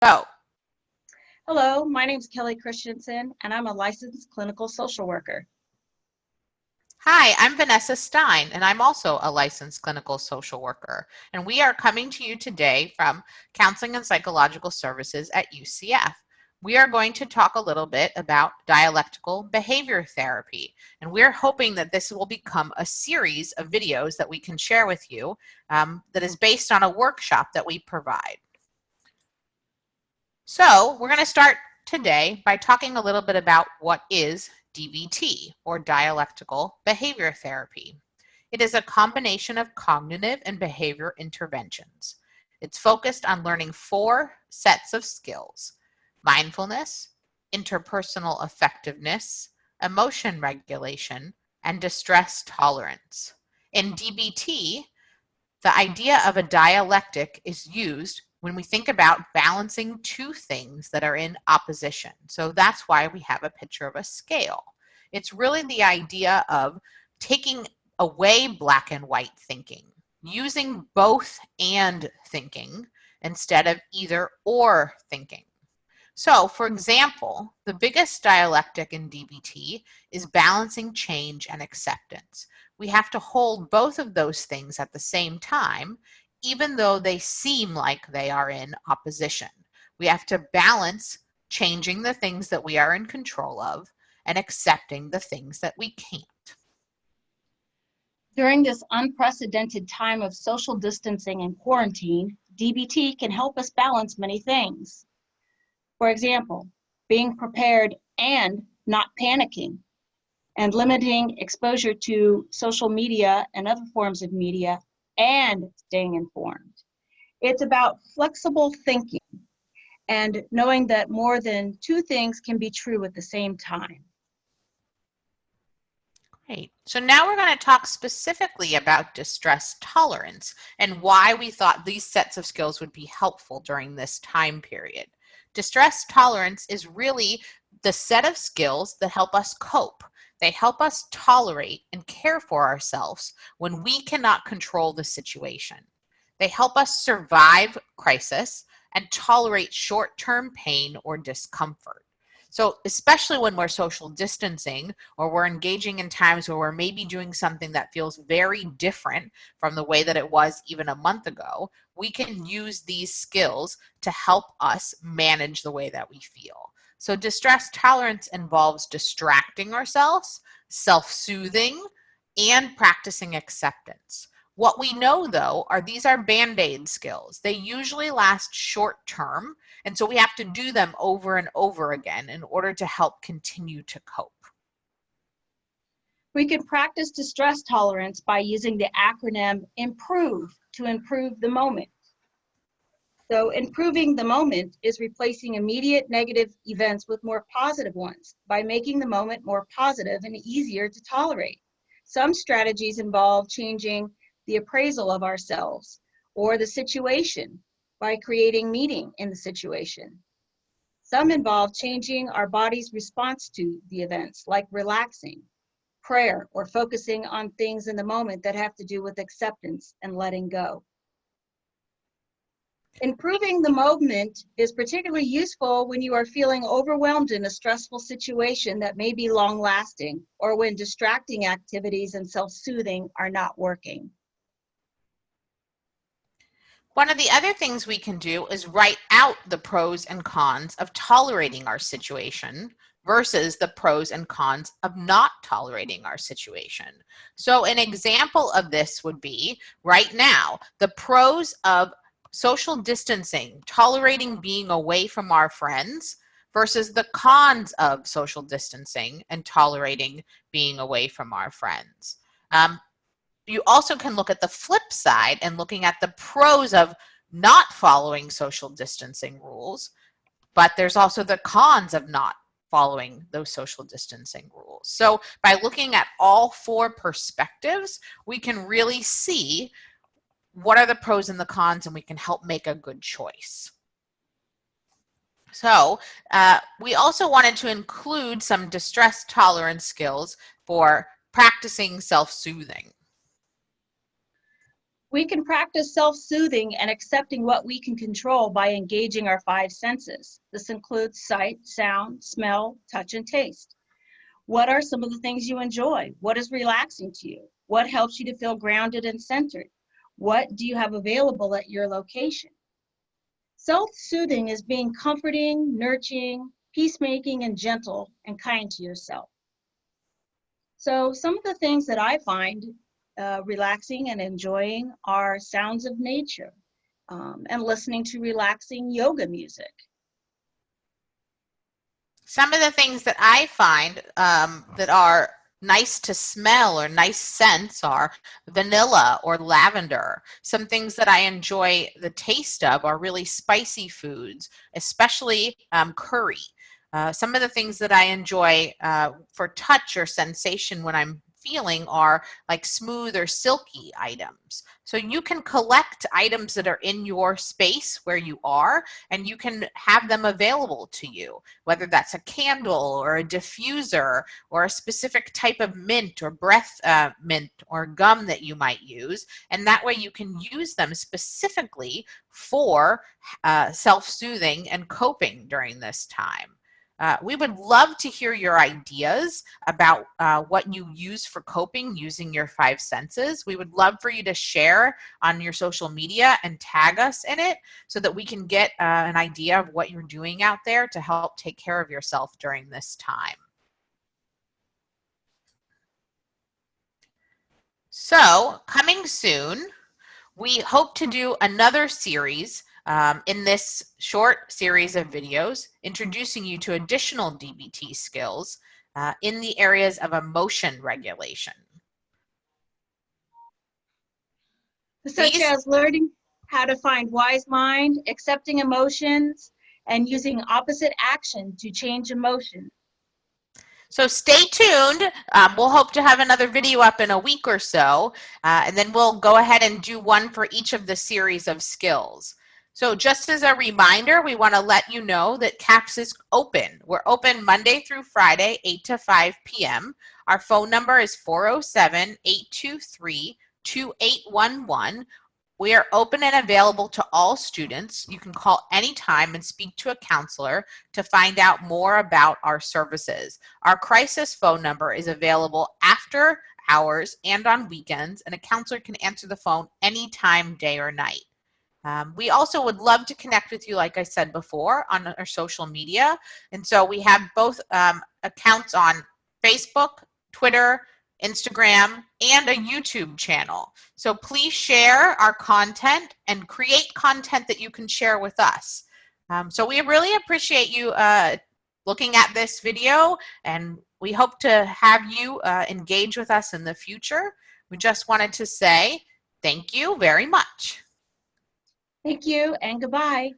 Go. Hello, my name is Kelly Christensen, and I'm a licensed clinical social worker. Hi, I'm Vanessa Stein, and I'm also a licensed clinical social worker. And we are coming to you today from Counseling and Psychological Services at UCF. We are going to talk a little bit about dialectical behavior therapy. And we're hoping that this will become a series of videos that we can share with you that is based on a workshop that we provide. So we're going to start today by talking a little bit about what is DBT, or dialectical behavior therapy. It is a combination of cognitive and behavior interventions. It's focused on learning 4 sets of skills: mindfulness, interpersonal effectiveness, emotion regulation, and distress tolerance. In DBT, the idea of a dialectic is used when we think about balancing 2 things that are in opposition. So that's why we have a picture of a scale. It's really the idea of taking away black and white thinking, using both and thinking instead of either or thinking. So, for example, the biggest dialectic in DBT is balancing change and acceptance. We have to hold both of those things at the same time, even though they seem like they are in opposition. We have to balance changing the things that we are in control of and accepting the things that we can't. During this unprecedented time of social distancing and quarantine, DBT can help us balance many things. For example, being prepared and not panicking, and limiting exposure to social media and other forms of media, and staying informed. It's about flexible thinking and knowing that more than 2 things can be true at the same time. Great. So now we're going to talk specifically about distress tolerance and why we thought these sets of skills would be helpful during this time period. Distress tolerance is really the set of skills that help us cope. They help us tolerate and care for ourselves when we cannot control the situation. They help us survive crisis and tolerate short-term pain or discomfort. So especially when we're social distancing or we're engaging in times where we're maybe doing something that feels very different from the way that it was even a month ago, we can use these skills to help us manage the way that we feel. So distress tolerance involves distracting ourselves, self-soothing, and practicing acceptance. What we know, though, are these are Band-Aid skills. They usually last short term, and so we have to do them over and over again in order to help continue to cope. We can practice distress tolerance by using the acronym IMPROVE to improve the moment. So improving the moment is replacing immediate negative events with more positive ones by making the moment more positive and easier to tolerate. Some strategies involve changing the appraisal of ourselves or the situation by creating meaning in the situation. Some involve changing our body's response to the events, like relaxing, prayer, or focusing on things in the moment that have to do with acceptance and letting go. Improving the moment is particularly useful when you are feeling overwhelmed in a stressful situation that may be long-lasting, or when distracting activities and self-soothing are not working. One of the other things we can do is write out the pros and cons of tolerating our situation versus the pros and cons of not tolerating our situation. So an example of this would be right now, the pros of social distancing, tolerating being away from our friends versus the cons of social distancing and tolerating being away from our friends. You also can look at the flip side and looking at the pros of not following social distancing rules, but there's also the cons of not following those social distancing rules. So by looking at all 4 perspectives, we can really see what are the pros and the cons, and we can help make a good choice. So we also wanted to include some distress tolerance skills for practicing self-soothing. We can practice self-soothing and accepting what we can control by engaging our five senses. This includes sight, sound, smell, touch, and taste. What are some of the things you enjoy? What is relaxing to you? What helps you to feel grounded and centered? What do you have available at your location? Self-soothing is being comforting, nurturing, peacemaking, and gentle and kind to yourself. So some of the things that I find relaxing and enjoying are sounds of nature and listening to relaxing yoga music. Some of the things that I find that are nice to smell or nice scents are vanilla or lavender. Some things that I enjoy the taste of are really spicy foods, especially curry. Some of the things that I enjoy for touch or sensation when I'm feeling are like smooth or silky items. So you can collect items that are in your space where you are, and you can have them available to you, whether that's a candle or a diffuser or a specific type of mint or breath mint or gum that you might use. And that way you can use them specifically for self-soothing and coping during this time. We would love to hear your ideas about what you use for coping using your five senses. We would love for you to share on your social media and tag us in it so that we can get an idea of what you're doing out there to help take care of yourself during this time. So, coming soon, we hope to do another series in this short series of videos introducing you to additional DBT skills in the areas of emotion regulation. Such as learning how to find wise mind, accepting emotions, and using opposite action to change emotions. So stay tuned. We'll hope to have another video up in a week or so, and then we'll go ahead and do one for each of the series of skills. So just as a reminder, we want to let you know that CAPS is open. We're open Monday through Friday, 8 to 5 p.m. Our phone number is 407-823-2811. We are open and available to all students. You can call anytime and speak to a counselor to find out more about our services. Our crisis phone number is available after hours and on weekends, and a counselor can answer the phone anytime, day or night. We also would love to connect with you, like I said before, on our social media. And so we have both accounts on Facebook, Twitter, Instagram, and a YouTube channel. So please share our content and create content that you can share with us. So we really appreciate you looking at this video, and we hope to have you engage with us in the future. We just wanted to say thank you very much. Thank you and goodbye.